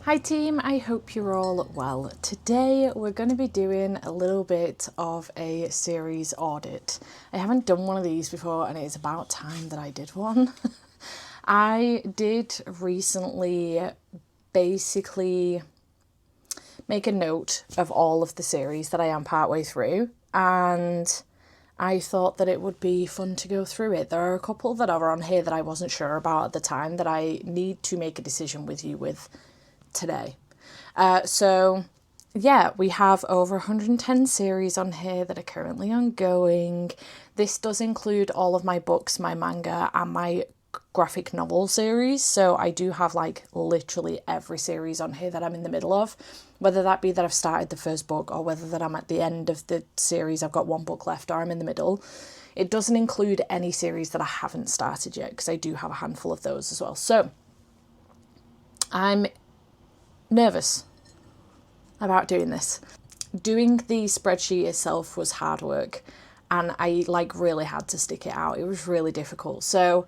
Hi team, I hope you're all well. Today we're going to be doing a little bit of a series audit. I haven't done one of these before and it's about time that I did one. I did recently basically make a note of all of the series that I am partway through, and I thought that it would be fun to go through it. There are a couple that are on here that I wasn't sure about at the time that I need to make a decision with you with today. So yeah, we have over 110 series on here that are currently ongoing. This does include all of my books, my manga, and my graphic novel series. So I do have like literally every series on here that I'm in the middle of, whether that be that I've started the first book or whether that I'm at the end of the series, I've got one book left, or I'm in the middle. It doesn't include any series that I haven't started yet, because I do have a handful of those as well. So I'm nervous about doing this. Doing the spreadsheet itself was hard work, and I really had to stick it out. It was really difficult. So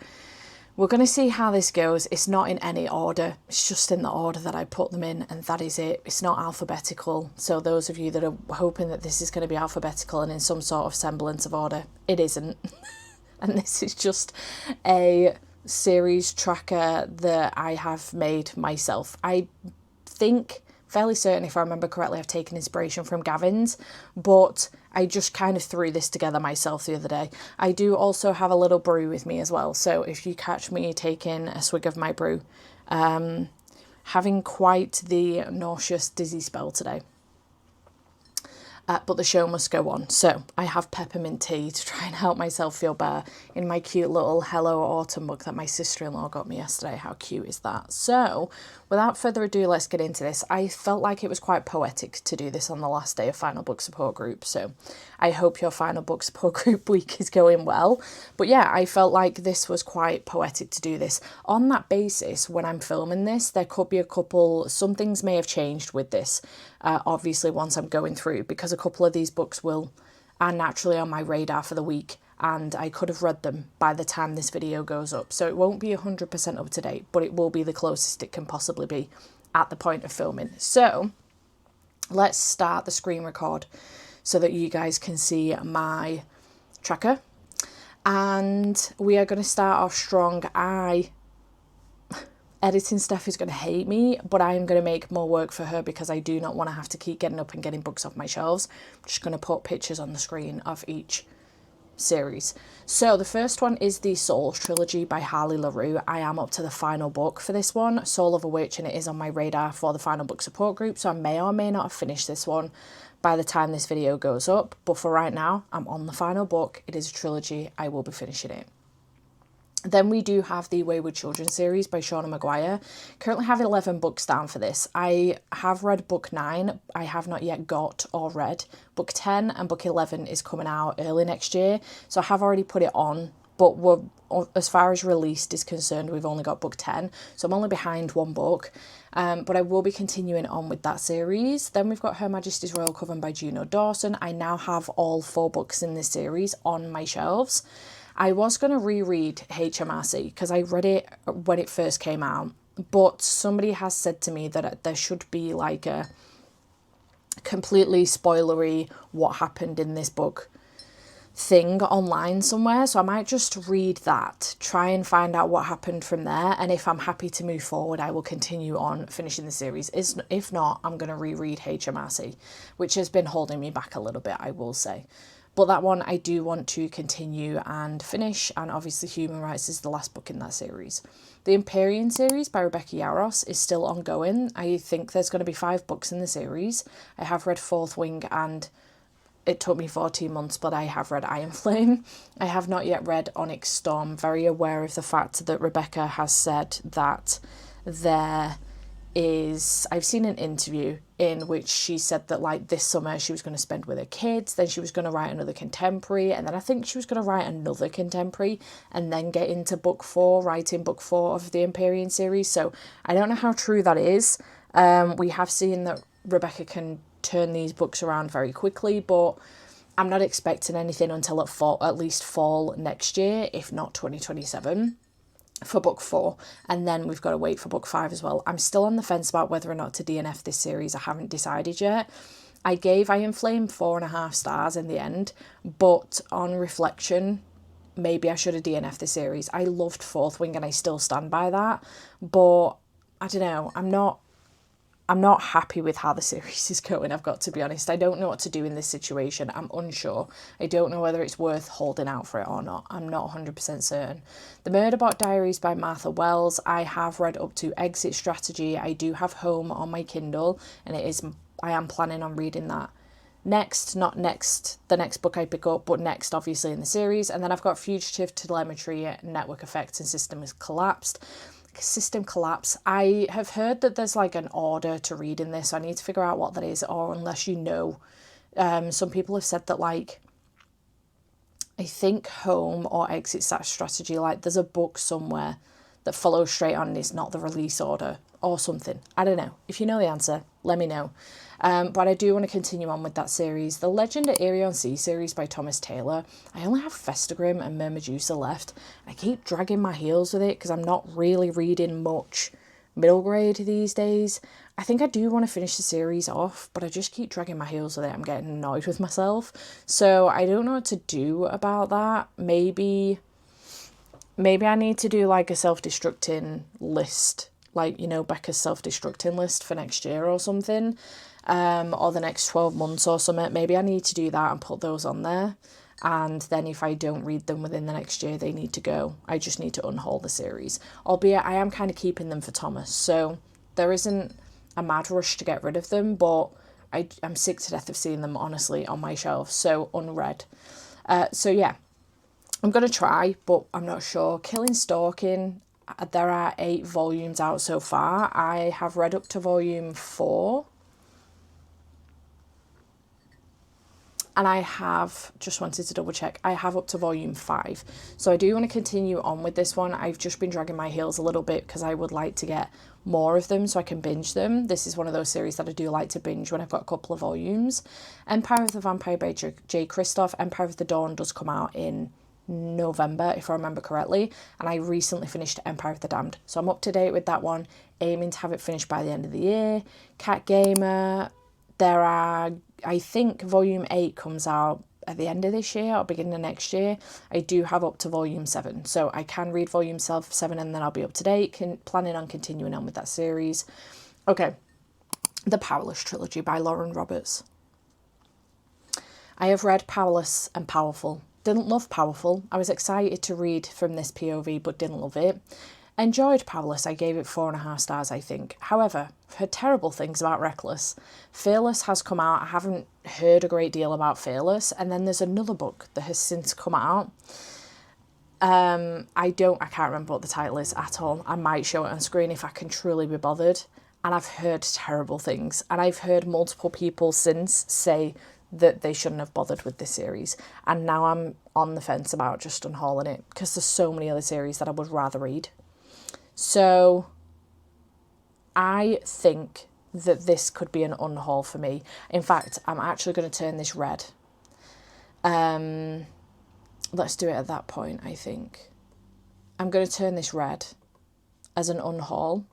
we're going to see how this goes. It's not in any order. It's just in the order that I put them in, and that is it. It's not alphabetical. So those of you that are hoping that this is going to be alphabetical and in some sort of semblance of order, it isn't. And this is just a series tracker that I have made myself. I think, fairly certain if I remember correctly, I've taken inspiration from Gavin's, but I just kind of threw this together myself the other day. I do also have a little brew with me as well, so if you catch me taking a swig of my brew, having quite the nauseous dizzy spell today. But the show must go on. So I have peppermint tea to try and help myself feel better in my cute little Hello Autumn mug that my sister-in-law got me yesterday. How cute is that? So without further ado, let's get into this. I felt like it was quite poetic to do this on the last day of Final Book Support Group. So I hope your Final Book Support Group week is going well. But yeah, I felt like this was quite poetic to do this. On that basis, when I'm filming this, there could be some things may have changed with this. Obviously, once I'm going through, because a couple of these books are naturally on my radar for the week, and I could have read them by the time this video goes up. So it won't be 100% up to date, but it will be the closest it can possibly be at the point of filming. So let's start the screen record so that you guys can see my tracker. And we are going to start off strong. Editing Steph is going to hate me, but I am going to make more work for her because I do not want to have to keep getting up and getting books off my shelves. I'm just going to put pictures on the screen of each series. So the first one is the Soul trilogy by Harley LaRue. I am up to the final book for this one, Soul of a Witch, and it is on my radar for the Final Book Support Group, so I may or may not have finished this one by the time this video goes up, but for right now, I'm on the final book. It is a trilogy. I will be finishing it. Then we do have the Wayward Children series by Shauna Maguire. Currently have 11 books down for this. I have read book 9. I have not yet got or read book 10, and book 11 is coming out early next year. So I have already put it on, but as far as released is concerned, we've only got book 10. So I'm only behind one book, but I will be continuing on with that series. Then we've got Her Majesty's Royal Coven by Juno Dawson. I now have all 4 books in this series on my shelves. I was going to reread HMRC because I read it when it first came out, but somebody has said to me that there should be like a completely spoilery what happened in this book thing online somewhere, so I might just read that, try and find out what happened from there, and if I'm happy to move forward, I will continue on finishing the series. If not, I'm going to reread HMRC, which has been holding me back a little bit, I will say. But that one I do want to continue and finish, and obviously Human Rights is the last book in that series. The Empyrean series by Rebecca Yarros is still ongoing. I think there's going to be 5 books in the series. I have read Fourth Wing, and it took me 14 months, but I have read Iron Flame. I have not yet read Onyx Storm. Very aware of the fact that Rebecca has said that I've seen an interview in which she said that like this summer she was going to spend with her kids, then she was going to write another contemporary, and then I think she was going to write another contemporary and then get into writing book 4 of the Empyrean series. So I don't know how true that is. We have seen that Rebecca can turn these books around very quickly, but I'm not expecting anything until at least fall next year, if not 2027. for book 4, and then we've got to wait for book 5 as well. I'm still on the fence about whether or not to DNF this series. I haven't decided yet. I gave Iron Flame 4.5 stars in the end, but on reflection, maybe I should have DNF'd the series. I loved Fourth Wing and I still stand by that, but I don't know, I'm not happy with how the series is going, I've got to be honest. I don't know what to do in this situation. I'm unsure. I don't know whether it's worth holding out for it or not. I'm not 100% certain. The Murderbot Diaries by Martha Wells, I have read up to Exit Strategy. I do have Home on my Kindle, and I am planning on reading that not next, the next book I pick up, but next obviously in the series. And then I've got Fugitive Telemetry, Network Effects and System Collapse. I have heard that there's like an order to read in this, so I need to figure out what that is, or unless you know. Some people have said that, like, I think Home or Exit Strategy, like there's a book somewhere that follows straight on and it's not the release order or something. I don't know. If you know the answer, let me know. But I do want to continue on with that series. The Legend of Arion Sea series by Thomas Taylor. I only have Festigrim and Mermadusa left. I keep dragging my heels with it because I'm not really reading much middle grade these days. I think I do want to finish the series off, but I just keep dragging my heels with it. I'm getting annoyed with myself. So I don't know what to do about that. Maybe I need to do like a self-destructing list, like, you know, Becca's self-destructing list for next year or something, or the next 12 months or something. Maybe I need to do that and put those on there. And then if I don't read them within the next year, they need to go. I just need to unhaul the series. Albeit I am kind of keeping them for Thomas. So there isn't a mad rush to get rid of them, but I'm sick to death of seeing them, honestly, on my shelf. So unread. So yeah, I'm going to try, but I'm not sure. Killing Stalking, there are 8 volumes out so far. I have read up to volume 4. And I have, just wanted to double check, I have up to volume 5. So I do want to continue on with this one. I've just been dragging my heels a little bit because I would like to get more of them so I can binge them. This is one of those series that I do like to binge when I've got a couple of volumes. Empire of the Vampire by J. Kristoff. Empire of the Dawn does come out in November, if I remember correctly. And I recently finished Empire of the Damned. So I'm up to date with that one, aiming to have it finished by the end of the year. Cat Gamer, there are, I think volume 8 comes out at the end of this year or beginning of next year. I do have up to volume 7, so I can read volume 7 and then I'll be up to date. Planning on continuing on with that series. Okay, The Powerless Trilogy by Lauren Roberts. I have read Powerless and Powerful. Didn't love Powerful. I was excited to read from this POV but didn't love it. Enjoyed Powerless. I gave it 4.5 stars, I think. However, I've heard terrible things about Reckless. Fearless has come out. I haven't heard a great deal about Fearless. And then there's another book that has since come out. I can't remember what the title is at all. I might show it on screen if I can truly be bothered. And I've heard terrible things. And I've heard multiple people since say that they shouldn't have bothered with this series. And now I'm on the fence about just unhauling it because there's so many other series that I would rather read. So I think that this could be an unhaul for me. In fact, I'm actually going to turn this red. Let's do it at that point, I think. I'm going to turn this red as an unhaul.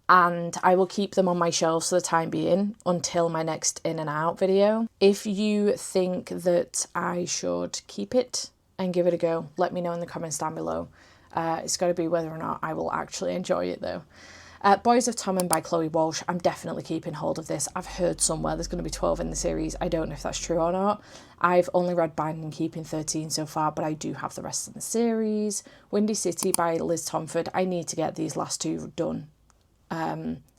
And I will keep them on my shelves for the time being until my next in and out video. If you think that I should keep it and give it a go, let me know in the comments down below. It's got to be whether or not I will actually enjoy it though. Boys of Tommen by Chloe Walsh. I'm definitely keeping hold of this. I've heard somewhere there's going to be 12 in the series. I don't know if that's true or not. I've only read Binding and Keeping 13 so far, but I do have the rest of the series. Windy City by Liz Tomford. I need to get these last 2 done.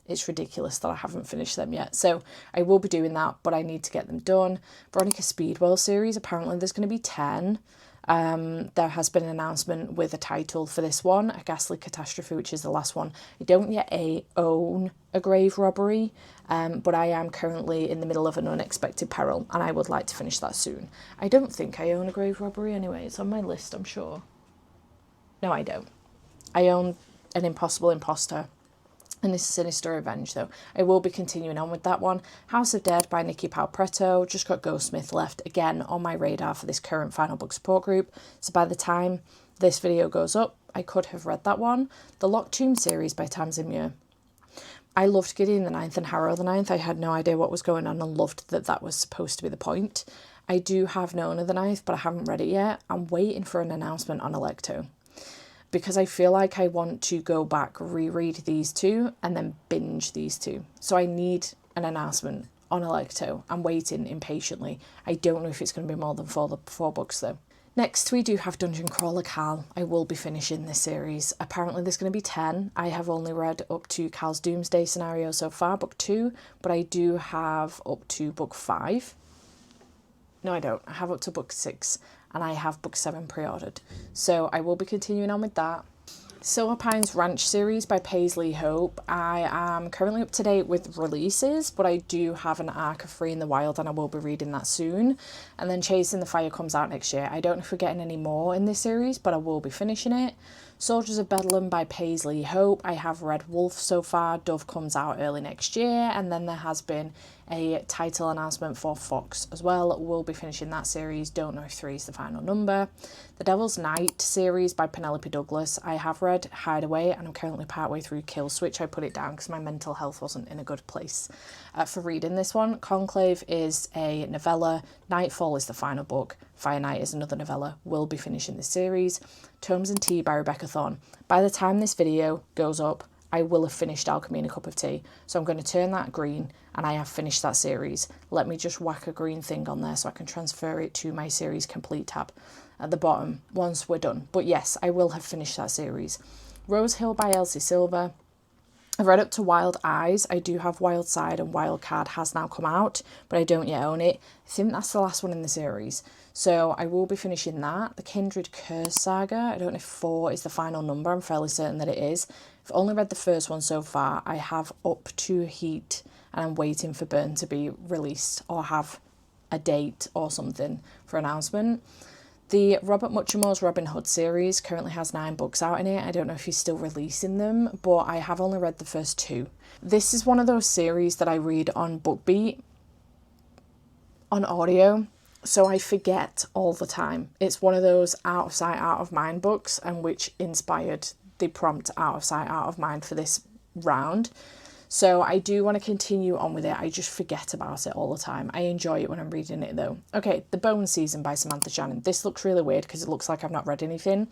It's ridiculous that I haven't finished them yet. So I will be doing that, but I need to get them done. Veronica Speedwell series. Apparently there's going to be 10. There has been an announcement with a title for this one, A Ghastly Catastrophe, which is the last one. I don't yet own A Grave Robbery, but I am currently in the middle of An Unexpected Peril, and I would like to finish that soon. I don't think I own A Grave Robbery anyway. It's on my list, I'm sure. No, I don't. I own An Impossible Imposter and A Sinister Revenge, though. I will be continuing on with that one. House of Dead by Nikki Palpretto. Just got Ghostsmith left, again, on my radar for this current Final Book support group. So by the time this video goes up, I could have read that one. The Locked Tomb series by Tamsin Muir. I loved Gideon the Ninth and Harrow the Ninth. I had no idea what was going on and loved that that was supposed to be the point. I do have Nona the Ninth, but I haven't read it yet. I'm waiting for an announcement on Electo, because I feel like I want to go back, reread these two, and then binge these two. So I need an announcement on Electo. I'm waiting impatiently. I don't know if it's going to be more than four books though. Next, we do have Dungeon Crawler Cal. I will be finishing this series. Apparently there's going to be 10. I have only read up to Cal's Doomsday scenario so far, book 2, but I do have up to book 5. No, I don't. I have up to book 6, and I have book 7 pre-ordered. So I will be continuing on with that. Silver Pines Ranch series by Paisley Hope. I am currently up to date with releases, but I do have an arc of Free in the Wild, and I will be reading that soon. And then Chasing the Fire comes out next year. I don't know if we're getting any more in this series, but I will be finishing it. Soldiers of Bedlam by Paisley Hope. I have read Wolf so far. Dove comes out early next year, and then there has been a title announcement for Fox as well. We'll be finishing that series. Don't know if 3 is the final number. The Devil's Night series by Penelope Douglas. I have read Hideaway, and I'm currently partway through Kill Switch. I put it down because my mental health wasn't in a good place for reading this one. Conclave is a novella. Nightfall is the final book. Fire Night is another novella. We'll be finishing this series. Tomes and Tea by Rebecca Thorne. By the time this video goes up, I will have finished Alchemy and a Cup of Tea. So I'm going to turn that green, and I have finished that series. Let me just whack a green thing on there so I can transfer it to my series complete tab at the bottom once we're done. But yes, I will have finished that series. Rose Hill by Elsie Silver. I've read up to Wild Eyes. I do have Wild Side, and Wild Card has now come out, but I don't yet own it. I think that's the last one in the series. So I will be finishing that. The Kindred Curse saga. I don't know if 4 is the final number. I'm fairly certain that it is. I've only read the first one so far. I have up to Heat, and I'm waiting for Burn to be released or have a date or something for announcement. The Robert Muchamore's Robin Hood series currently has 9 books out in it. I don't know if he's still releasing them, but I have only read the first 2. This is one of those series that I read on BookBeat, on audio, so I forget all the time. It's one of those out of sight, out of mind books, and which inspired the prompt out of sight, out of mind for this round. So I do want to continue on with it. I just forget about it all the time. I enjoy it when I'm reading it though. Okay, The Bone Season by Samantha Shannon. This looks really weird because it looks like I've not read anything.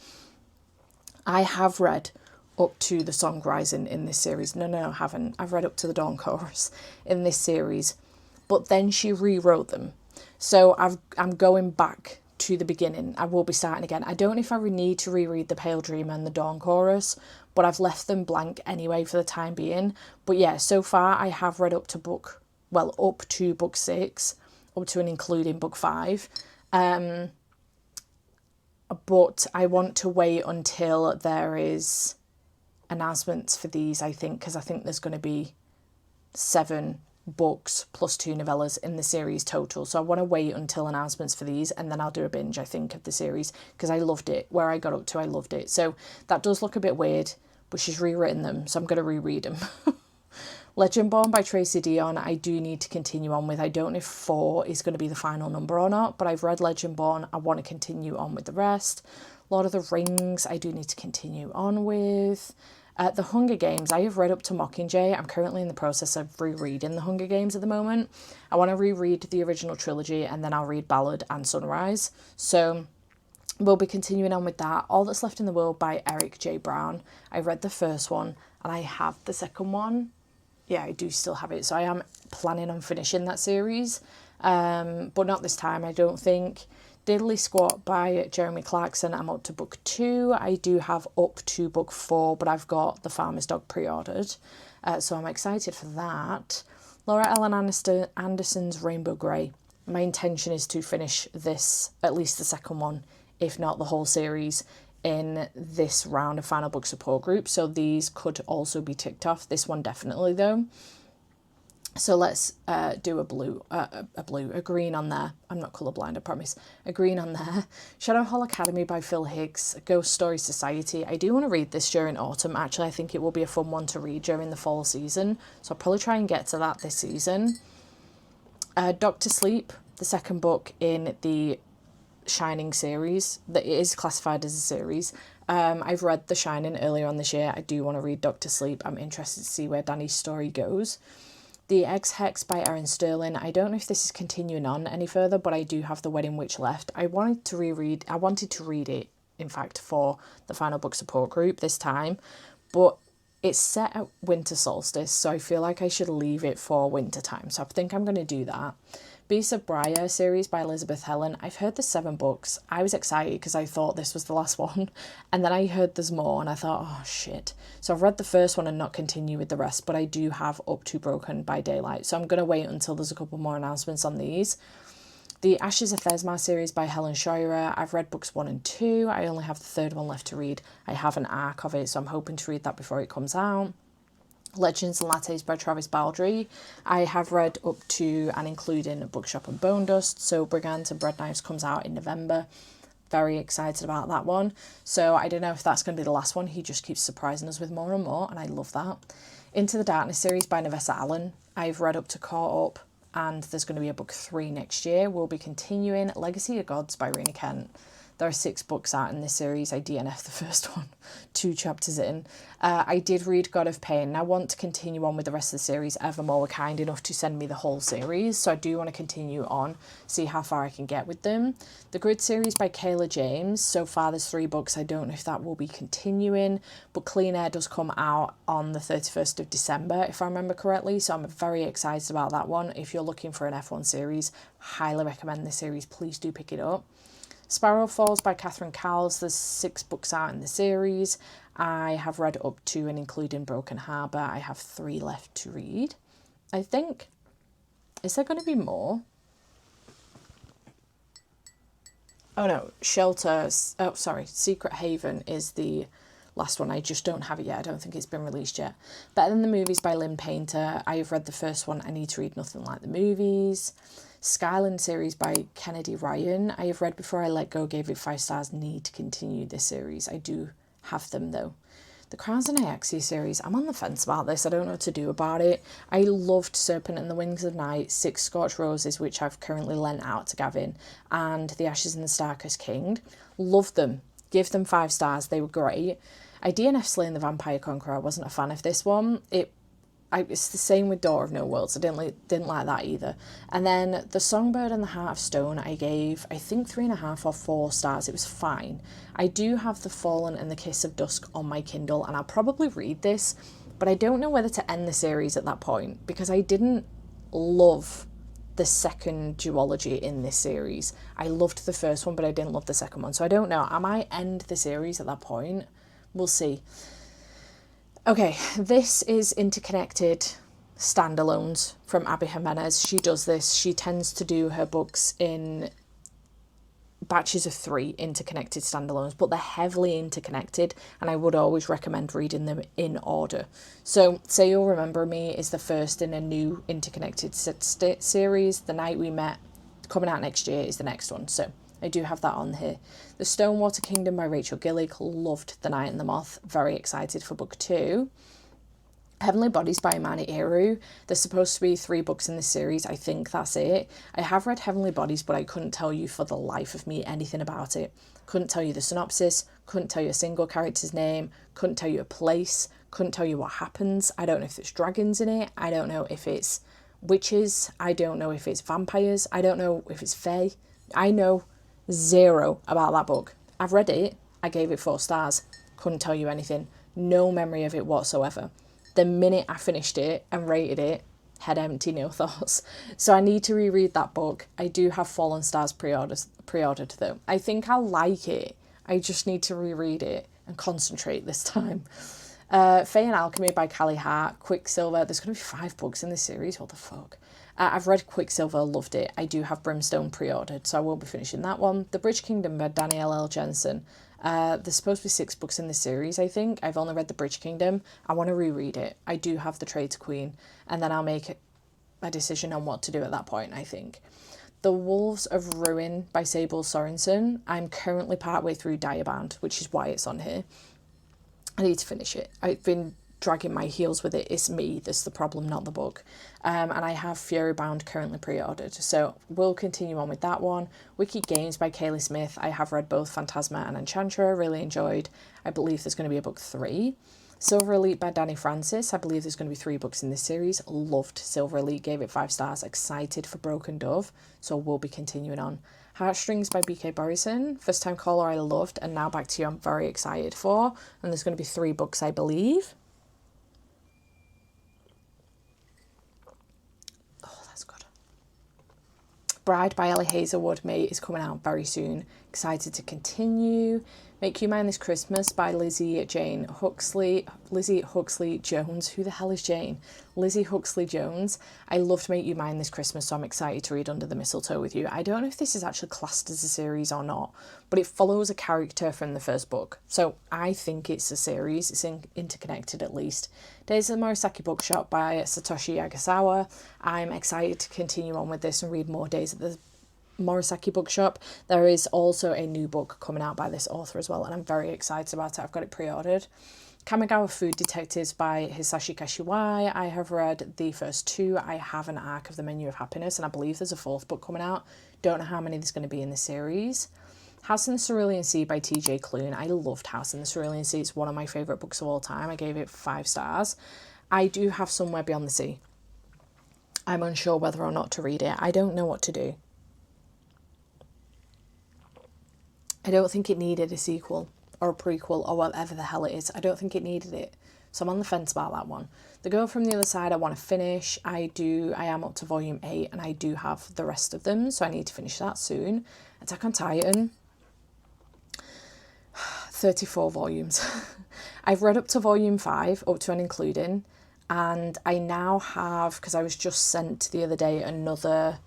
I have read up to the Song Rising in this series. No, I haven't. I've read up to the Dawn Chorus in this series. But then she rewrote them. So I'm going back to the beginning. I will be starting again. I don't know if I need to reread The Pale Dreamer and the Dawn Chorus, but I've left them blank anyway for the time being. But yeah, so far I have read up to book 6, up to and including book 5. But I want to wait until there is announcements for these, I think, because I think there's going to be 7 books plus 2 novellas in the series total. So I want to wait until announcements for these, and then I'll do a binge, I think, of the series, because I loved it. Where I got up to, I loved it. So that does look a bit weird, but she's rewritten them, so I'm going to reread them. Legendborn by Tracy Dion, I do need to continue on with. I don't know if 4 is going to be the final number or not, but I've read Legendborn. I want to continue on with the rest. Lord of the Rings, I do need to continue on with. The Hunger Games, I have read up to Mockingjay. I'm currently in the process of rereading The Hunger Games at the moment. I want to reread the original trilogy, and then I'll read Ballad and Sunrise. So we'll be continuing on with that. All That's Left in the World by Eric J. Brown. I read the first one, and I have the second one. Yeah, I do still have it. So I am planning on finishing that series, but not this time, I don't think. Diddly Squat by Jeremy Clarkson. I'm up to book 2. I do have up to book 4, but I've got The Farmer's Dog pre-ordered. So I'm excited for that. Laura Ellen Anderson's Rainbow Grey. My intention is to finish this, at least the second one, if not the whole series, in this round of final book support group. So these could also be ticked off. This one definitely though. So let's do a green on there. I'm not colourblind, I promise. A green on there. Shadow Hall Academy by Phil Higgs. Ghost Story Society. I do want to read this during autumn. Actually, I think it will be a fun one to read during the fall season. So I'll probably try and get to that this season. Doctor Sleep, the second book in the Shining series, that it is classified as a series. I've read The Shining earlier on this year. I do want to read Doctor Sleep. I'm interested to see where Danny's story goes. The Ex-Hex by Erin Sterling. I don't know if this is continuing on any further, but I do have The Wedding Witch left. I wanted to read it, in fact, for the final book support group this time, but it's set at winter solstice, so I feel like I should leave it for winter time. So I think I'm going to do that. Beasts of Briar series by Elizabeth Helen. I've heard the 7 books. I was excited because I thought this was the last one. And then I heard there's more and I thought, oh shit. So I've read the first one and not continue with the rest, but I do have up to Broken by Daylight. So I'm going to wait until there's a couple more announcements on these. The Ashes of Thesma series by Helen Scheurer. I've read books 1 and 2. I only have the third one left to read. I have an arc of it, so I'm hoping to read that before it comes out. Legends and Lattes by Travis Baldry. I have read up to and including Bookshop and Bone Dust. So Brigands and Bread Knives comes out in November. Very excited about that one. So I don't know if that's going to be the last one. He just keeps surprising us with more and more, and I love that. Into the Darkness series by Nevessa Allen. I've read up to Caught Up, and there's going to be a book 3 next year. We'll be continuing Legacy of Gods by Rena Kent. There are 6 books out in this series. I DNF'd the first one, 2 chapters in. I did read God of Pain, and I want to continue on with the rest of the series. Evermore were kind enough to send me the whole series, so I do want to continue on, see how far I can get with them. The Grid series by Kayla James. So far there's 3 books. I don't know if that will be continuing, but Clean Air does come out on the 31st of December, if I remember correctly, so I'm very excited about that one. If you're looking for an F1 series, highly recommend this series. Please do pick it up. Sparrow Falls by Catherine Cowles. There's 6 books out in the series. I have read up to and including Broken Harbour. I have 3 left to read, I think. Is there going to be more? Oh no, Secret Haven is the last one. I just don't have it yet. I don't think it's been released yet. Better Than the Movies by Lynn Painter. I have read the first one. I need to read Nothing Like the Movies. Skyland series by Kennedy Ryan. I have read Before I Let Go, gave it 5 stars. Need to continue this series. I do have them though. The Crowns and Iaxia series. I'm on the fence about this. I don't know what to do about it. I loved Serpent and the Wings of Night, 6 Scorched Roses, which I've currently lent out to Gavin, and The Ashes and the Starkest King. Loved them. Give them 5 stars. They were great. I DNF Slaying the Vampire Conqueror. I wasn't a fan of this one. It's the same with Daughter of No Worlds. I didn't like that either. And then The Songbird and the Heart of Stone, I gave, I think, 3.5 or 4 stars. It was fine. I do have The Fallen and the Kiss of Dusk on my Kindle, and I'll probably read this, but I don't know whether to end the series at that point, because I didn't love the second duology in this series. I loved the first one, but I didn't love the second one. So I don't know. I might end the series at that point. We'll see. Okay, this is interconnected standalones from Abby Jimenez. She does this. She tends to do her books in batches of 3 interconnected standalones, but they're heavily interconnected, and I would always recommend reading them in order. So Say You'll Remember Me is the first in a new interconnected series. The Night We Met, coming out next year, is the next one. So I do have that on here. The Stonewater Kingdom by Rachel Gillig. Loved The Night and the Moth. Very excited for book 2. Heavenly Bodies by Amani Eru. There's supposed to be 3 books in this series. I think that's it. I have read Heavenly Bodies, but I couldn't tell you for the life of me anything about it. Couldn't tell you the synopsis. Couldn't tell you a single character's name. Couldn't tell you a place. Couldn't tell you what happens. I don't know if there's dragons in it. I don't know if it's witches. I don't know if it's vampires. I don't know if it's fae. I know 0 about that book. I've read it. I gave it 4 stars. Couldn't tell you anything. No memory of it whatsoever. The minute I finished it and rated it, head empty, no thoughts. So I need to reread that book. I do have Fallen Stars pre-ordered though. I think I'll like it. I just need to reread it and concentrate this time. Fae and Alchemy by Callie Hart. Quicksilver. There's going to be 5 books in this series. What the fuck? I've read Quicksilver, loved it. I do have Brimstone pre-ordered, so I will be finishing that one. The Bridge Kingdom by Danielle L. Jensen. There's supposed to be 6 books in this series, I think. I've only read The Bridge Kingdom. I want to reread it. I do have The Traitor Queen, and then I'll make a decision on what to do at that point, I think. The Wolves of Ruin by Sable Sorensen. I'm currently partway through Direbound, which is why it's on here. I need to finish it. I've been dragging my heels with it. It's me that's the problem, not the book. And I have Fury Bound currently pre-ordered, so we'll continue on with that one. Wicked Games by Kaylee Smith. I have read both Phantasma and Enchantra, really enjoyed. I believe there's going to be a book 3. Silver Elite by Danny Francis. I believe there's going to be 3 books in this series. Loved Silver Elite, gave it 5 stars. Excited for Broken Dove, so we'll be continuing on. Heartstrings by BK Borison. First Time Caller I loved, and Now Back to You I'm very excited for. And there's going to be 3 books, I believe. Oh, that's good. Bride by Ellie Hazelwood, Mate, is coming out very soon. Excited to continue. Make You Mine This Christmas by Lizzie Huxley Jones. Who the hell is Jane? Lizzie Huxley Jones. I loved Make You Mine This Christmas, so I'm excited to read Under the Mistletoe with you. I don't know if this is actually classed as a series or not, but it follows a character from the first book. So I think it's a series. It's interconnected at least. Days of the Morisaki Bookshop by Satoshi Yagasawa. I'm excited to continue on with this and read more Days of the Morisaki Bookshop. There is also a new book coming out by this author as well, and I'm very excited about it. I've got it pre-ordered. Kamigawa Food Detectives by Hisashi Kashiwai. I have read the first 2. I have an Arc of the Menu of Happiness, and I believe there's a 4th book coming out. Don't know how many there's going to be in the series. House in the Cerulean Sea by TJ Klune. I loved House in the Cerulean Sea. It's one of my favourite books of all time. I gave it 5 stars. I do have Somewhere Beyond the Sea. I'm unsure whether or not to read it. I don't know what to do. I don't think it needed a sequel or a prequel or whatever the hell it is. I don't think it needed it. So I'm on the fence about that one. The Girl from the Other Side, I want to finish. I am up to volume 8 and I do have the rest of them. So I need to finish that soon. Attack on Titan. 34 volumes. I've read up to volume 5, up to and including. And I now have, because I was just sent the other day, another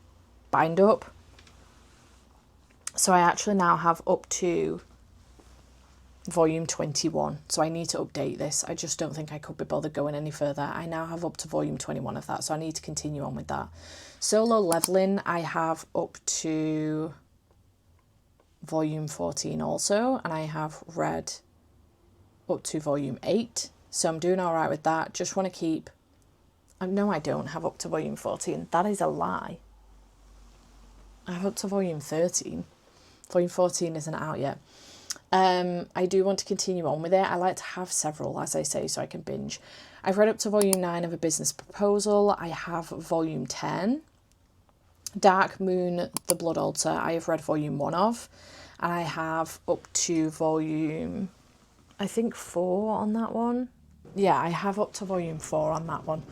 bind up. So I actually now have up to volume 21. So I need to update this. I just don't think I could be bothered going any further. I now have up to volume 21 of that. So I need to continue on with that. Solo Leveling, I have up to volume 14 also. And I have read up to volume 8. So I'm doing all right with that. Just want to keep... No, I don't have up to volume 14. That is a lie. I have up to volume 13. Volume 14 isn't out yet. I do want to continue on with it. I like to have several, as I say, so I can binge. I've read up to volume 9 of A Business Proposal. I have volume 10. Dark Moon, The Blood Altar, I have read volume 1 of. And I have up to volume, I think 4 on that one. Yeah, I have up to volume 4 on that one.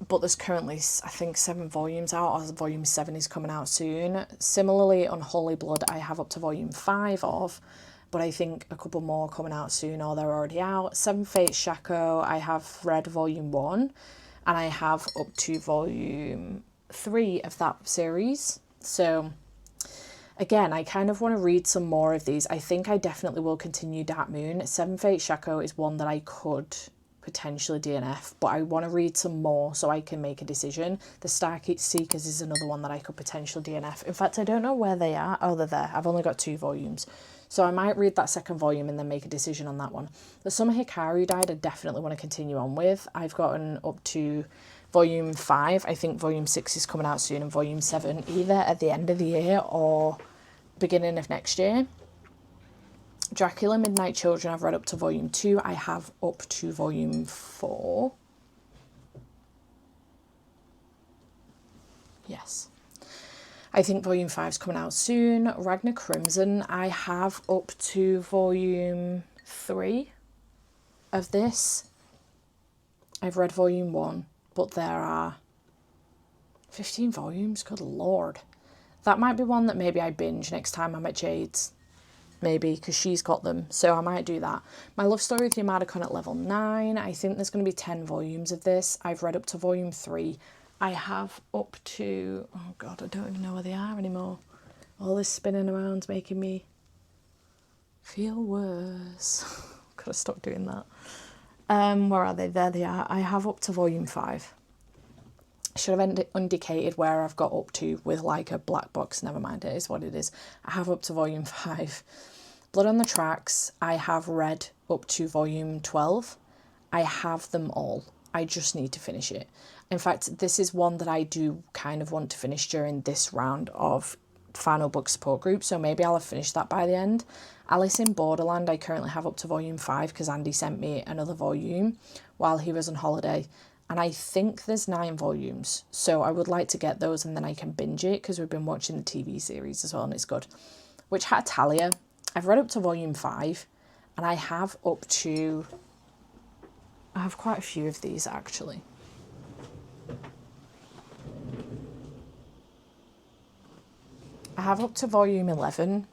But there's currently, I think, 7 volumes out, or volume 7 is coming out soon. Similarly, Unholy Blood, I have up to volume 5 of, but I think a couple more coming out soon, or they're already out. Seven Fates Shaco, I have read volume 1, and I have up to volume 3 of that series. So, again, I kind of want to read some more of these. I think I definitely will continue Dark Moon. Seven Fates Shaco is one that I could potentially DNF, but I want to read some more so I can make a decision. The Star Seekers is another one that I could potentially DNF. In fact, I don't know where they are. Oh, they're there. I've only got 2 volumes. So I might read that second volume and then make a decision on that one. The Summer Hikaru Died, I definitely want to continue on with. I've gotten up to volume 5. I think volume 6 is coming out soon, and volume 7 either at the end of the year or beginning of next year. Dracula Midnight Children, I've read up to volume 2. I have up to volume 4. Yes. I think volume 5 is coming out soon. Ragnar Crimson, I have up to volume 3 of this. I've read volume 1, but there are 15 volumes. Good lord. That might be one that maybe I binge next time I'm at Jade's. Maybe, because she's got them, so I might do that. My Love Story with Yamadakon at level 9. I think there's going to be 10 volumes of this. I've read up to volume 3. I have up to... Oh, God, I don't even know where they are anymore. All this spinning around's making me feel worse. Gotta stop doing that. Where are they? There they are. I have up to volume 5. Should have indicated where I've got up to with like a black box. Never mind, it is what it is. I have up to volume 5. Blood on the Tracks, I have read up to volume 12. I have them all. I just need to finish it. In fact, this is one that I do kind of want to finish during this round of final book support group, so maybe I'll have finished that by the end. Alice in Borderland, I currently have up to volume 5 because Andy sent me another volume while he was on holiday, and I think there's 9 volumes, so I would like to get those and then I can binge it because we've been watching the TV series as well and it's good. Witch Hat Talia, I've read up to volume 5 and I have quite a few of these actually. I have up to volume 11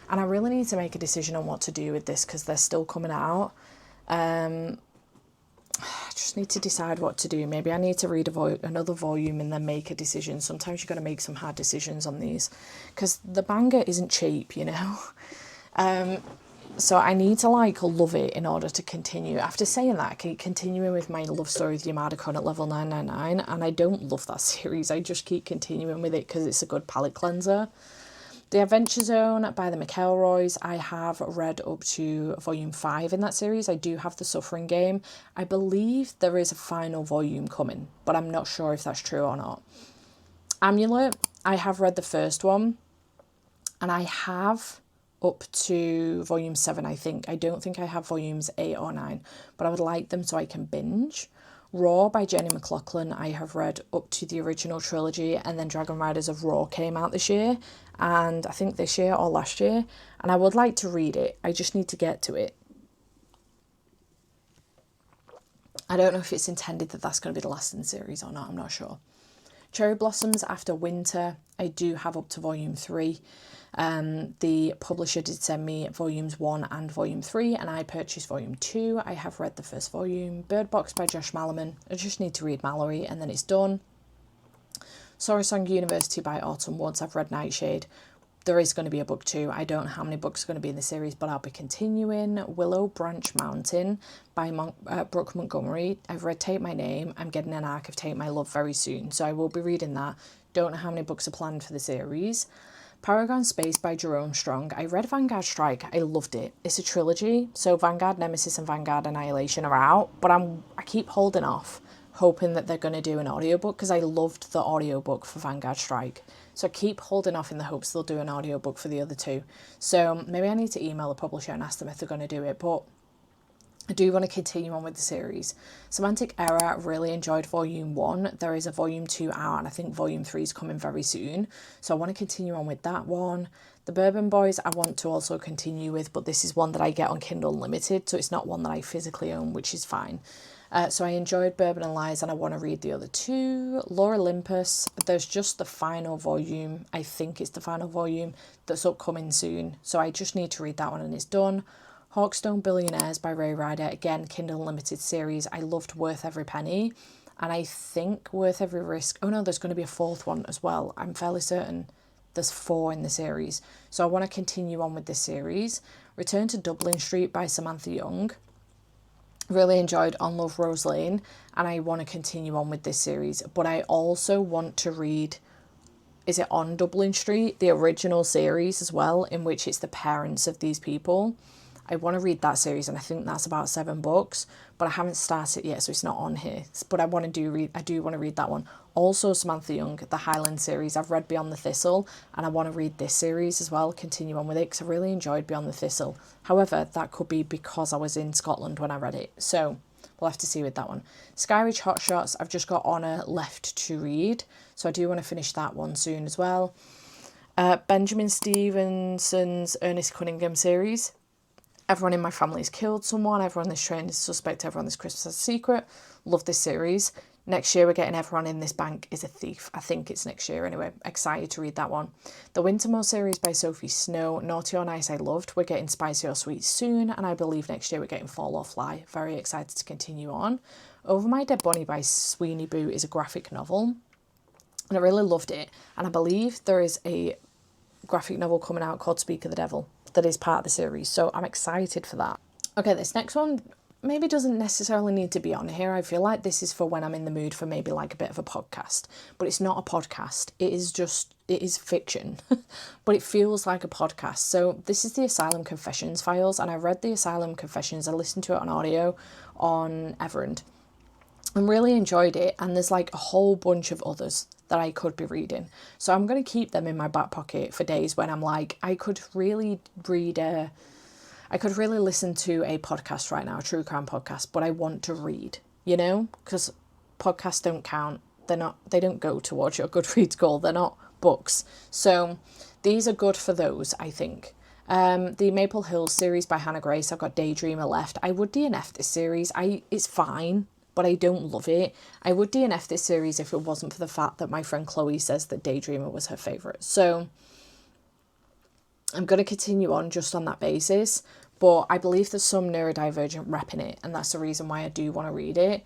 and I really need to make a decision on what to do with this because they're still coming out. I just need to decide what to do. Maybe I need to read another volume and then make a decision. Sometimes you've got to make some hard decisions on these because the manga isn't cheap, you know. So I need to love it in order to continue. After saying that, I keep continuing with my love story with Yamada-kun at level 999 and I don't love that series. I just keep continuing with it because it's a good palate cleanser. The Adventure Zone by the McElroys, I have read up to volume 5 in that series. I do have the Suffering Game. I believe there is a final volume coming, but I'm not sure if that's true or not. Amulet, I have read the first one and I have up to volume 7, I think. I don't think I have volumes 8 or 9, but I would like them so I can binge. Raw by Jenny McLaughlin, I have read up to the original trilogy, and then Dragon Riders of Raw came out this year, and I think this year or last year, and I would like to read it. I just need to get to it. I don't know if it's intended that that's going to be the last in the series or not, I'm not sure. Cherry Blossoms After Winter, I do have up to volume 3. The publisher did send me volumes 1 and volume 3 and I purchased volume 2. I have read the first volume. Bird Box by Josh Malerman. I just need to read Mallory and then it's done. Sorosong University by Autumn Woods. I've read Nightshade. There is going to be a book 2. I don't know how many books are going to be in the series, but I'll be continuing. Willow Branch Mountain by Brooke Montgomery. I've read Take My Name. I'm getting an arc of Take My Love very soon, so I will be reading that. Don't know how many books are planned for the series. Paragon Space by Jerome Strong. I read Vanguard Strike. I loved it. It's a trilogy, so Vanguard Nemesis and Vanguard Annihilation are out, but I keep holding off, hoping that they're going to do an audiobook because I loved the audiobook for Vanguard Strike. So I keep holding off in the hopes they'll do an audiobook for the other 2. So maybe I need to email the publisher and ask them if they're going to do it, but I do want to continue on with the series. Semantic Error, really enjoyed volume 1. There is a volume 2 out and I think volume 3 is coming very soon. So I want to continue on with that one. The Bourbon Boys I want to also continue with, but this is one that I get on Kindle Unlimited, so it's not one that I physically own, which is fine. So I enjoyed Bourbon and Lies and I want to read the other 2. Lore Olympus, there's just the final volume. I think it's the final volume that's upcoming soon. So I just need to read that one and it's done. Hawkstone Billionaires by Ray Ryder. Again, Kindle Unlimited series. I loved Worth Every Penny. And I think Worth Every Risk. Oh no, there's going to be a 4th one as well. I'm fairly certain there's 4 in the series. So I want to continue on with this series. Return to Dublin Street by Samantha Young. Really enjoyed On Love Rose Lane and I want to continue on with this series, but I also want to read, is it On Dublin Street, the original series as well, in which it's the parents of these people. I want to read that series and I think that's about 7 books, but I haven't started yet, so it's not on here, but I do want to read that one. Also Samantha Young, the Highland series. I've read Beyond the Thistle and I want to read this series as well, continue on with it because I really enjoyed Beyond the Thistle. However, that could be because I was in Scotland when I read it, so we'll have to see with that one. Skyridge Hotshots, I've just got Honor left to read, so I do want to finish that one soon as well. Benjamin Stevenson's Ernest Cunningham series. Everyone in my family's killed someone, everyone in this train is suspect, everyone this Christmas has a secret. Love this series. Next year we're getting Everyone in This Bank is a Thief. I think it's next year anyway. Excited to read that one. The Wintermore series by Sophie Snow. Naughty or Nice I loved. We're getting Spicy or Sweet soon, and I believe next year we're getting Fall or Fly. Very excited to continue on. Over My Dead Body by Sweeney Boo is a graphic novel, and I really loved it. And I believe there is a graphic novel coming out called Speak of the Devil that is part of the series, so I'm excited for that. Okay, this next one maybe doesn't necessarily need to be on here. I feel like this is for when I'm in the mood for maybe like a bit of a podcast, but it's not a podcast. It is fiction, but it feels like a podcast. So this is the Asylum Confessions files, and I read the Asylum Confessions. I listened to it on audio on Everend and really enjoyed it. And there's like a whole bunch of others that I could be reading. So I'm going to keep them in my back pocket for days when I'm like, I could really listen to a podcast right now, a true crime podcast, but I want to read, you know, because podcasts don't count. They don't go towards your Goodreads goal. They're not books. So these are good for those, I think. The Maple Hills series by Hannah Grace, I've got Daydreamer left. I would DNF this series. It's fine, but I don't love it. I would DNF this series if it wasn't for the fact that my friend Chloe says that Daydreamer was her favourite. So I'm going to continue on just on that basis, but I believe there's some neurodivergent rep in it, and that's the reason why I do want to read it.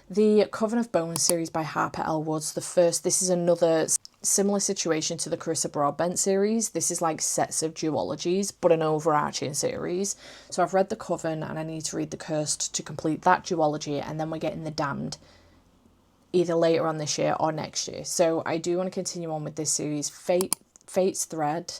The Coven of Bones series by Harper L. Woods, this is another similar situation to the Carissa Broadbent series. This is like sets of duologies, but an overarching series. So I've read The Coven and I need to read The Cursed to complete that duology, and then we're getting The Damned either later on this year or next year. So I do want to continue on with this series. Fate's Thread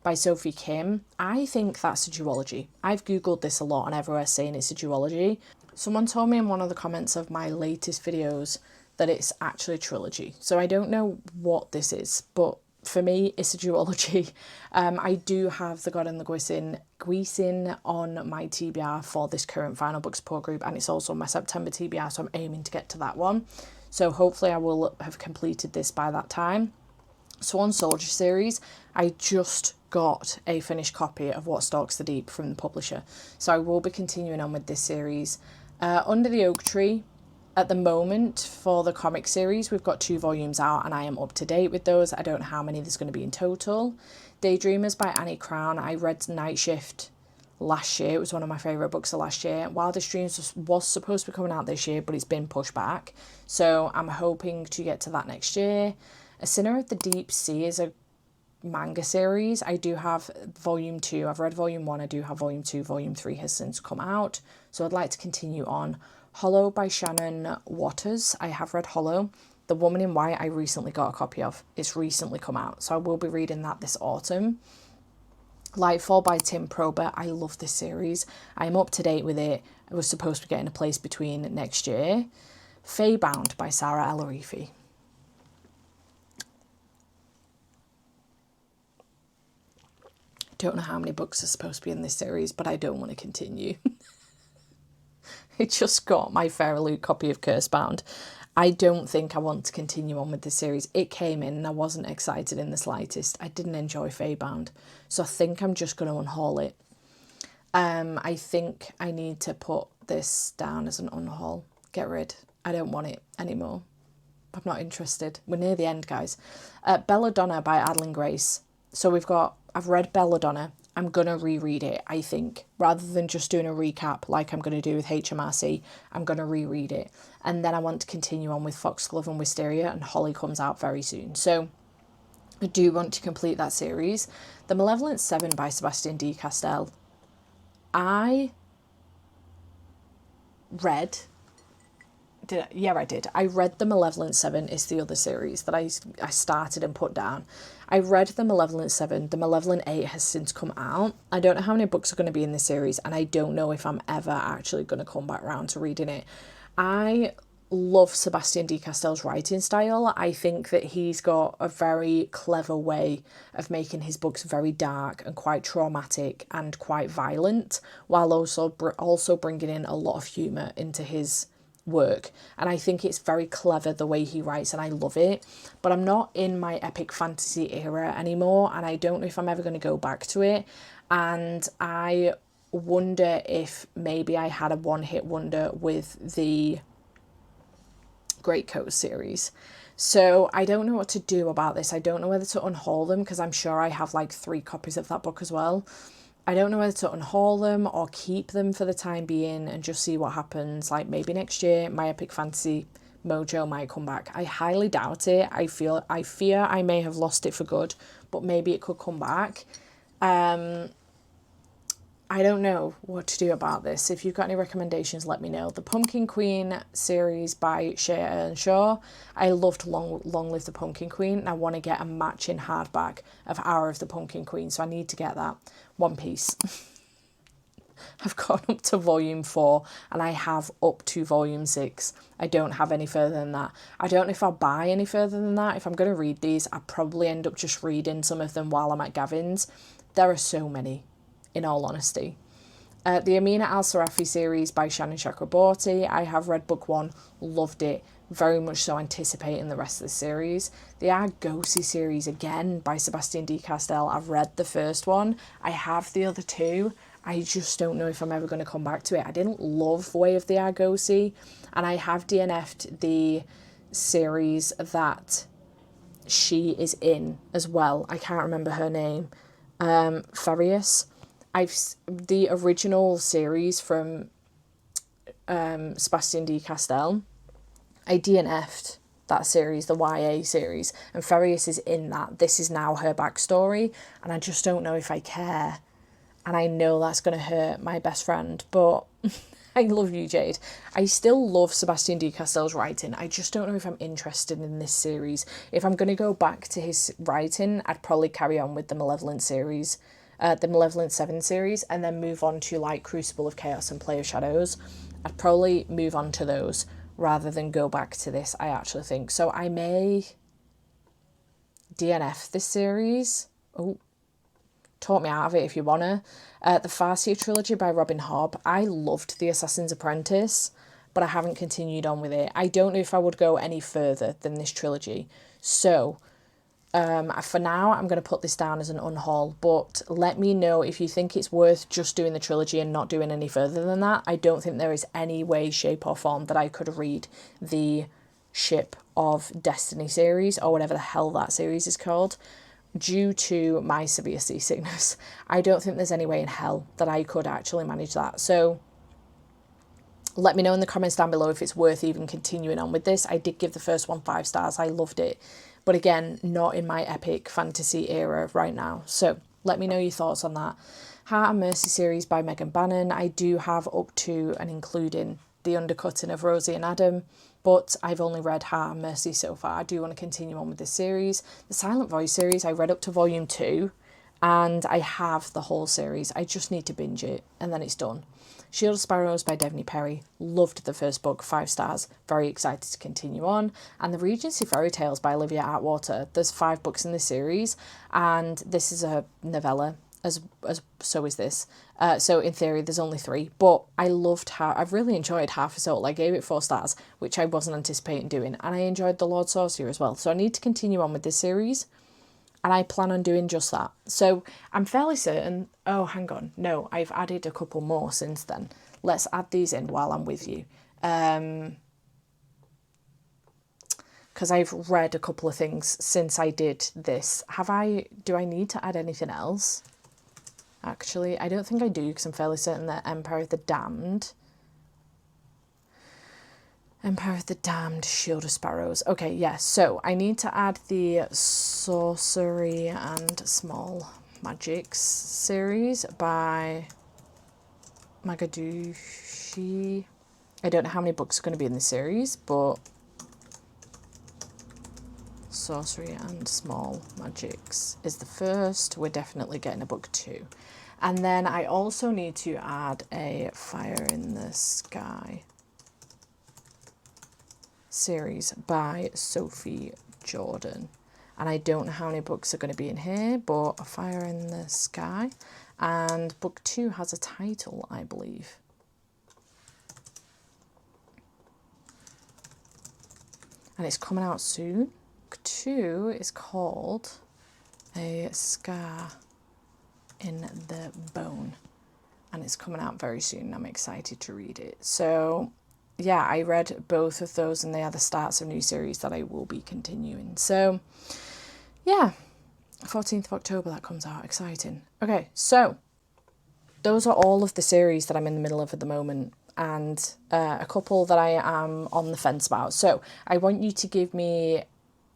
by Sophie Kim. I think that's a duology. I've googled this a lot and everywhere saying it's a duology. Someone told me in one of the comments of my latest videos that it's actually a trilogy. So I don't know what this is, but for me, it's a duology. I do have The God and the Gweasin on my TBR for this current final book support group, and it's also my September TBR, so I'm aiming to get to that one. So hopefully I will have completed this by that time. Swan Soldier series, I just got a finished copy of What Stalks the Deep from the publisher, so I will be continuing on with this series. Under the Oak Tree, at the moment for the comic series, we've got 2 volumes out and I am up to date with those. I don't know how many there's going to be in total. Daydreamers by Annie Crown. I read Night Shift last year. It was one of my favourite books of last year. Wildest Dreams was supposed to be coming out this year, but it's been pushed back, so I'm hoping to get to that next year. A Sinner of the Deep Sea is a manga series. I do have volume 2. I've read volume 1. I do have volume 2. Volume 3 has since come out, so I'd like to continue on. Hollow by Shannon Waters. I have read Hollow. The Woman in White I recently got a copy of. It's recently come out, so I will be reading that this autumn. Lightfall by Tim Probert. I love this series. I'm up to date with it. I was supposed to be getting a place between next year. Feybound by Sarah El Arifi. Don't know how many books are supposed to be in this series, but I don't want to continue. I just got my Fairly copy of Cursebound. I don't think I want to continue on with the series. It came in and I wasn't excited in the slightest. I didn't enjoy Feybound, so I think I'm just going to unhaul it. I think I need to put this down as an unhaul. Get rid. I don't want it anymore. I'm not interested. We're near the end, guys. Belladonna by Adeline Grace. So I've read Belladonna. I'm going to reread it, I think. Rather than just doing a recap like I'm going to do with HMRC, I'm going to reread it. And then I want to continue on with Foxglove and Wisteria, and Holly comes out very soon. So I do want to complete that series. The Malevolent Seven by Sebastian D. Castell. I read The Malevolent Seven is the other series that I started and put down. I read The Malevolent Seven. The Malevolent Eight has since come out. I don't know how many books are going to be in this series, and I don't know if I'm ever actually going to come back around to reading it. I love Sebastian D. Castell's writing style. I think that he's got a very clever way of making his books very dark and quite traumatic and quite violent, while also bringing in a lot of humour into his work. And I think it's very clever the way he writes, and I love it. But I'm not in my epic fantasy era anymore, and I don't know if I'm ever going to go back to it. And I wonder if maybe I had a one-hit wonder with the Greatcoat series. So I don't know what to do about this. I don't know whether to unhaul them, because I'm sure I have like 3 copies of that book as well. I don't know whether to unhaul them or keep them for the time being and just see what happens. Like maybe next year my epic fantasy mojo might come back. I highly doubt it. I fear I may have lost it for good, but maybe it could come back. I don't know what to do about this. If you've got any recommendations, let me know. The Pumpkin Queen series by Shea Earnshaw. I loved Long Live the Pumpkin Queen, and I want to get a matching hardback of Hour of the Pumpkin Queen, so I need to get that. One Piece. I've gone up to volume 4 and I have up to volume 6. I don't have any further than that. I don't know if I'll buy any further than that. If I'm going to read these, I'll probably end up just reading some of them while I'm at Gavin's. There are so many, in all honesty. The Amina Al-Sarafi series by Shannon Chakraborty. I have read book 1, loved it. Very much so anticipating the rest of the series. The Argosy series, again, by Sebastian D. Castell. I've read the first one. I have the other 2. I just don't know if I'm ever going to come back to it. I didn't love Way of the Argosy, and I have DNF'd the series that she is in as well. I can't remember her name. Farius. The original series from Sebastian D. Castell. I DNF'd that series, the YA series, and Farius is in that. This is now her backstory, and I just don't know if I care. And I know that's going to hurt my best friend, but I love you, Jade. I still love Sebastian D. Castell's writing. I just don't know if I'm interested in this series. If I'm going to go back to his writing, I'd probably carry on with the Malevolent series, the Malevolent 7 series, and then move on to like Crucible of Chaos and Play of Shadows. I'd probably move on to those rather than go back to this, I actually think. So I may DNF this series. Oh, talk me out of it if you wanna. The Farseer trilogy by Robin Hobb. I loved The Assassin's Apprentice, but I haven't continued on with it. I don't know if I would go any further than this trilogy. So, for now, I'm going to put this down as an unhaul, but let me know if you think it's worth just doing the trilogy and not doing any further than that. I don't think there is any way, shape or form that I could read the Ship of Destiny series, or whatever the hell that series is called, due to my severe seasickness. I don't think there's any way in hell that I could actually manage that. So let me know in the comments down below if it's worth even continuing on with this. I did give the first one 5 stars. I loved it. But again, not in my epic fantasy era right now. So let me know your thoughts on that. Heart and Mercy series by Megan Bannon. I do have up to and including the undercutting of Rosie and Adam, but I've only read Heart and Mercy so far. I do want to continue on with this series. The Silent Voice series, I read up to volume 2, and I have the whole series. I just need to binge it, and then it's done. Shield of Sparrows by Devney Perry. Loved the first book, 5 stars. Very excited to continue on. And the Regency Fairy Tales by Olivia Atwater. There's 5 books in this series, and this is a novella, as so is this. So in theory, there's only 3. But I've really enjoyed Half a Soul. I gave it 4 stars, which I wasn't anticipating doing. And I enjoyed The Lord Sorcerer as well. So I need to continue on with this series. And I plan on doing just that. So I'm fairly certain... Oh, hang on. No, I've added a couple more since then. Let's add these in while I'm with you. Because I've read a couple of things since I did this. Do I need to add anything else? Actually, I don't think I do, because I'm fairly certain that Empire of the Damned, Shield of Sparrows. Okay, yes, yeah, so I need to add the Sorcery and Small Magics series by Magadushi. I don't know how many books are going to be in the series, but Sorcery and Small Magics is the first. We're definitely getting a book 2. And then I also need to add a Fire in the Sky series by Sophie Jordan. And I don't know how many books are going to be in here, but A Fire in the Sky. And book 2 has a title, I believe. And it's coming out soon. Book 2 is called A Scar in the Bone. And it's coming out very soon. I'm excited to read it. So yeah, I read both of those, and they are the starts of new series that I will be continuing. So yeah, 14th of October that comes out. Exciting. Okay, so those are all of the series that I'm in the middle of at the moment, and a couple that I am on the fence about. So I want you to give me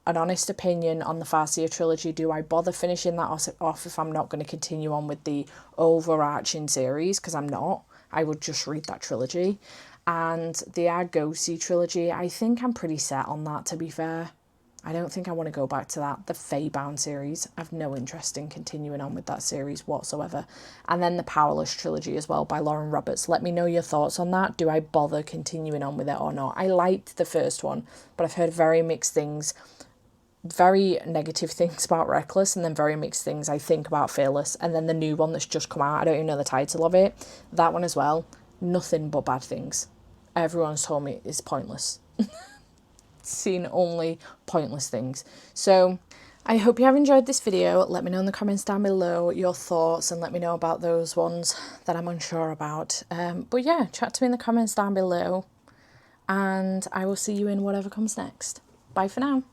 an honest opinion on the Farseer trilogy. Do I bother finishing that off if I'm not going to continue on with the overarching series? Because I'm not. I would just read that trilogy. And the Argosy trilogy, I think I'm pretty set on that, to be fair. I don't think I want to go back to that. The Feybound series, I've no interest in continuing on with that series whatsoever. And then the Powerless trilogy as well by Lauren Roberts. Let me know your thoughts on that. Do I bother continuing on with it or not? I liked the first one, but I've heard very mixed things. Very negative things about Reckless, and then very mixed things, I think, about Fearless. And then the new one that's just come out, I don't even know the title of it. That one as well. Nothing but bad things. Everyone's told me it's pointless. Seen only pointless things. So I hope you have enjoyed this video. Let me know in the comments down below your thoughts, and let me know about those ones that I'm unsure about. But yeah, chat to me in the comments down below, and I will see you in whatever comes next. Bye for now.